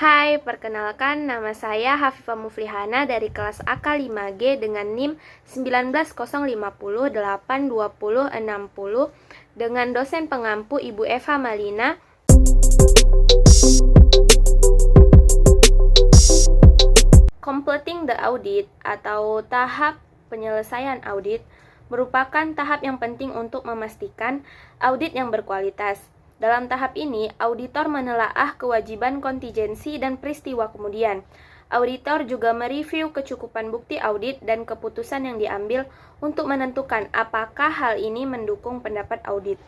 Hai, perkenalkan nama saya Hafifah Muflihana dari kelas AK 5G dengan NIM 19050820060 dengan dosen pengampu Ibu Eva Malina. Completing the audit atau tahap penyelesaian audit merupakan tahap yang penting untuk memastikan audit yang berkualitas. Dalam tahap ini, auditor menelaah kewajiban kontingensi dan peristiwa kemudian. Auditor juga mereview kecukupan bukti audit dan keputusan yang diambil untuk menentukan apakah hal ini mendukung pendapat audit.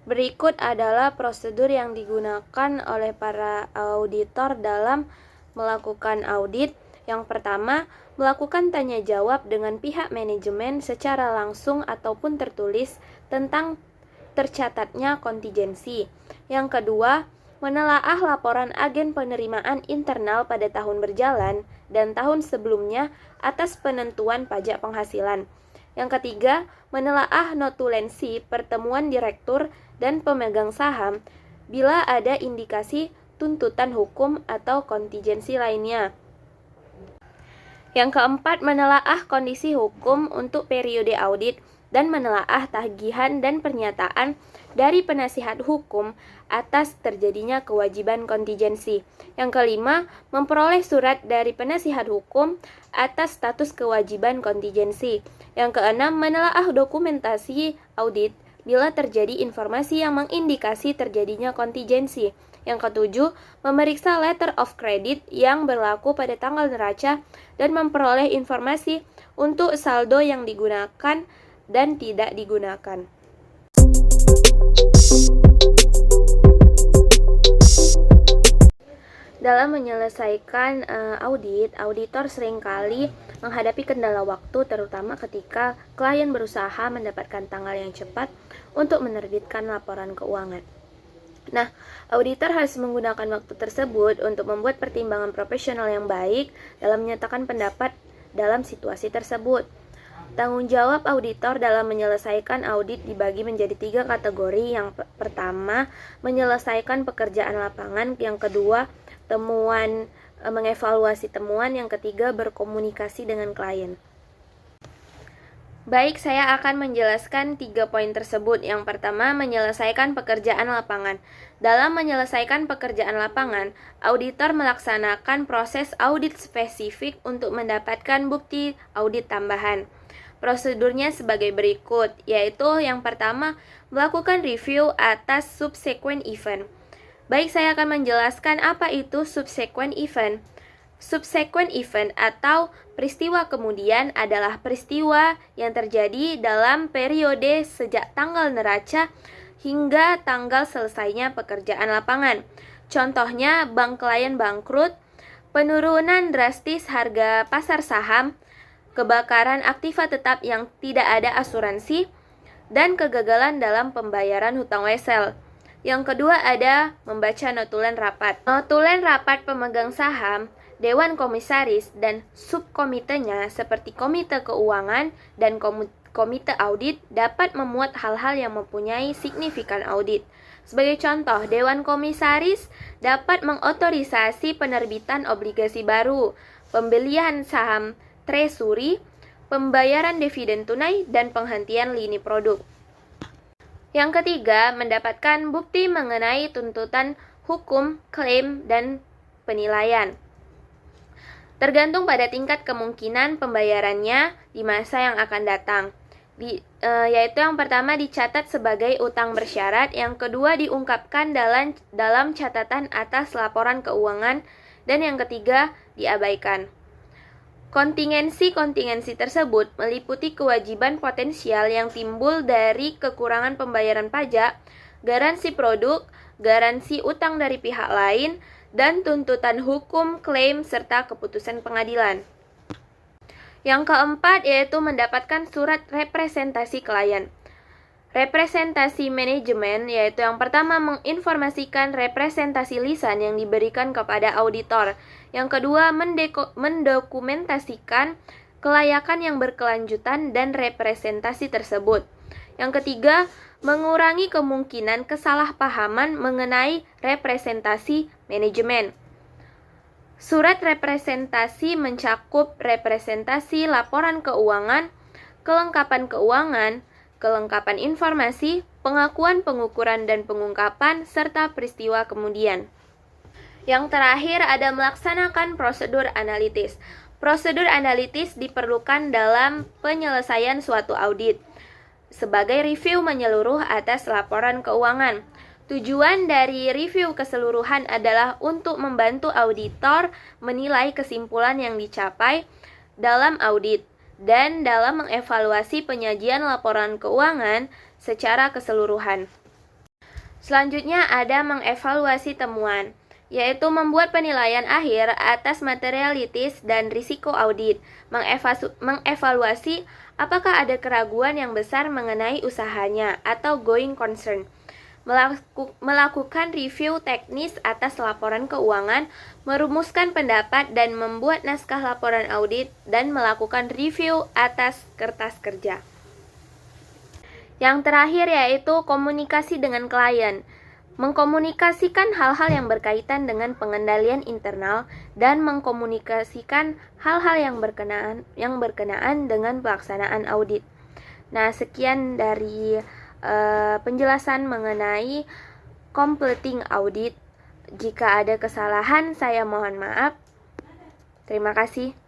Berikut adalah prosedur yang digunakan oleh para auditor dalam melakukan audit. Yang pertama, melakukan tanya jawab dengan pihak manajemen secara langsung ataupun tertulis tentang tercatatnya kontingensi. Yang kedua, menelaah laporan agen penerimaan internal pada tahun berjalan dan tahun sebelumnya atas penentuan pajak penghasilan. Yang ketiga, menelaah notulensi pertemuan direktur dan pemegang saham bila ada indikasi tuntutan hukum atau kontingensi lainnya. Yang keempat, menelaah kondisi hukum untuk periode audit dan menelaah tagihan dan pernyataan dari penasihat hukum atas terjadinya kewajiban kontingensi. Yang kelima, memperoleh surat dari penasihat hukum atas status kewajiban kontingensi. Yang keenam, menelaah dokumentasi audit bila terjadi informasi yang mengindikasi terjadinya kontingensi. Yang ketujuh, memeriksa letter of credit yang berlaku pada tanggal neraca dan memperoleh informasi untuk saldo yang digunakan dan tidak digunakan. Dalam menyelesaikan audit, auditor seringkali menghadapi kendala waktu, terutama ketika klien berusaha mendapatkan tanggal yang cepat untuk menerbitkan laporan keuangan. Nah, auditor harus menggunakan waktu tersebut untuk membuat pertimbangan profesional yang baik dalam menyatakan pendapat dalam situasi tersebut. Tanggung jawab auditor dalam menyelesaikan audit dibagi menjadi 3 kategori. Yang pertama, menyelesaikan pekerjaan lapangan. Yang kedua, mengevaluasi temuan. Yang ketiga, berkomunikasi dengan klien. Baik, saya akan menjelaskan 3 poin tersebut. Yang pertama, menyelesaikan pekerjaan lapangan. Dalam menyelesaikan pekerjaan lapangan, auditor melaksanakan proses audit spesifik untuk mendapatkan bukti audit tambahan. Prosedurnya sebagai berikut, yaitu yang pertama, melakukan review atas subsequent event. Baik, saya akan menjelaskan apa itu subsequent event. Subsequent event atau peristiwa kemudian adalah peristiwa yang terjadi dalam periode sejak tanggal neraca hingga tanggal selesainya pekerjaan lapangan. Contohnya, bank klien bangkrut, penurunan drastis harga pasar saham, kebakaran aktiva tetap yang tidak ada asuransi, dan kegagalan dalam pembayaran hutang wesel. Yang kedua ada membaca notulen rapat. Notulen rapat pemegang saham, dewan komisaris, dan subkomitenya seperti komite keuangan dan komite audit dapat memuat hal-hal yang mempunyai signifikan audit. Sebagai contoh, dewan komisaris dapat mengotorisasi penerbitan obligasi baru, pembelian saham treasury, pembayaran dividen tunai, dan penghentian lini produk. Yang ketiga, mendapatkan bukti mengenai tuntutan hukum, klaim, dan penilaian. Tergantung pada tingkat kemungkinan pembayarannya di masa yang akan datang. Yaitu yang pertama dicatat sebagai utang bersyarat, yang kedua diungkapkan dalam catatan atas laporan keuangan, dan yang ketiga diabaikan. Kontingensi tersebut meliputi kewajiban potensial yang timbul dari kekurangan pembayaran pajak, garansi produk, garansi utang dari pihak lain, dan tuntutan hukum, klaim, serta keputusan pengadilan. Yang keempat yaitu mendapatkan surat representasi klien. Representasi manajemen yaitu yang pertama menginformasikan representasi lisan yang diberikan kepada auditor. Yang kedua mendokumentasikan kelayakan yang berkelanjutan dan representasi tersebut. Yang ketiga, mengurangi kemungkinan kesalahpahaman mengenai representasi manajemen. Surat representasi mencakup representasi laporan keuangan, kelengkapan informasi, pengakuan, pengukuran, dan pengungkapan, serta peristiwa kemudian. Yang terakhir ada melaksanakan prosedur analitis. Prosedur analitis diperlukan dalam penyelesaian suatu audit sebagai review menyeluruh atas laporan keuangan. Tujuan dari review keseluruhan adalah untuk membantu auditor menilai kesimpulan yang dicapai dalam audit dan dalam mengevaluasi penyajian laporan keuangan secara keseluruhan. Selanjutnya ada mengevaluasi temuan, yaitu membuat penilaian akhir atas materialitas dan risiko audit, mengevaluasi apakah ada keraguan yang besar mengenai usahanya atau going concern, melakukan review teknis atas laporan keuangan, merumuskan pendapat dan membuat naskah laporan audit, dan melakukan review atas kertas kerja. Yang terakhir yaitu komunikasi dengan klien. Mengkomunikasikan hal-hal yang berkaitan dengan pengendalian internal dan mengkomunikasikan hal-hal yang berkenaan dengan pelaksanaan audit. Nah, sekian dari penjelasan mengenai completing audit. Jika ada kesalahan, saya mohon maaf. Terima kasih.